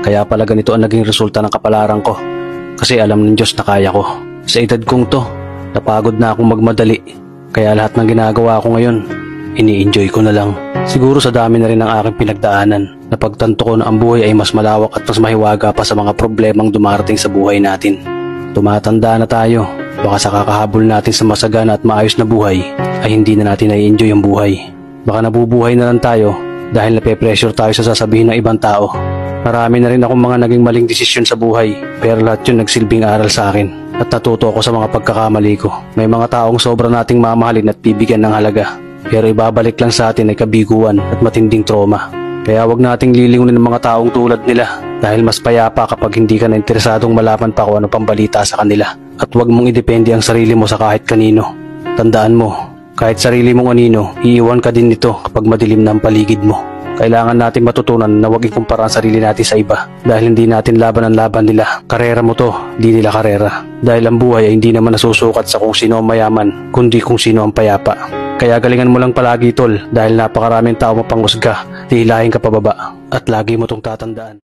Kaya pala ganito ang naging resulta ng kapalaran ko. Kasi alam ng Diyos na kaya ko. Sa edad kong to, napagod na akong magmadali. Kaya lahat ng ginagawa ko ngayon, ini-enjoy ko na lang. Siguro sa dami na rin ng aking pinagdaanan, napagtanto ko na ang buhay ay mas malawak at mas mahiwaga pa sa mga problemang dumarating sa buhay natin. Tumatanda na tayo, baka sa kakahabol natin sa masagana at maayos na buhay, ay hindi na natin nai-enjoy ang buhay. Baka nabubuhay na lang tayo dahil nape-pressure tayo sa sasabihin ng ibang tao. Marami na rin akong mga naging maling desisyon sa buhay, pero lahat yun nagsilbing aral sa akin at natuto ako sa mga pagkakamali ko. May mga taong sobra nating mamahalin at bibigyan ng halaga, pero ibabalik lang sa atin ay kabiguan at matinding trauma. Kaya wag nating lilingunin ng mga taong tulad nila dahil mas payapa kapag hindi ka na interesadong malaman pa kung ano pang balita sa kanila. At wag mong idepende ang sarili mo sa kahit kanino. Tandaan mo, kahit sarili mong anino, iiwan ka din nito kapag madilim na ang paligid mo. Kailangan natin matutunan na wag ikumpara ang sarili natin sa iba dahil hindi natin laban ang laban nila. Karera mo to, di nila karera. Dahil ang buhay ay hindi naman nasusukat sa kung sino ang mayaman, kundi kung sino ang payapa. Kaya galingan mo lang palagi tol dahil napakaraming tao mapanghusga, hihilahin ka pababa at lagi mo tong tatandaan.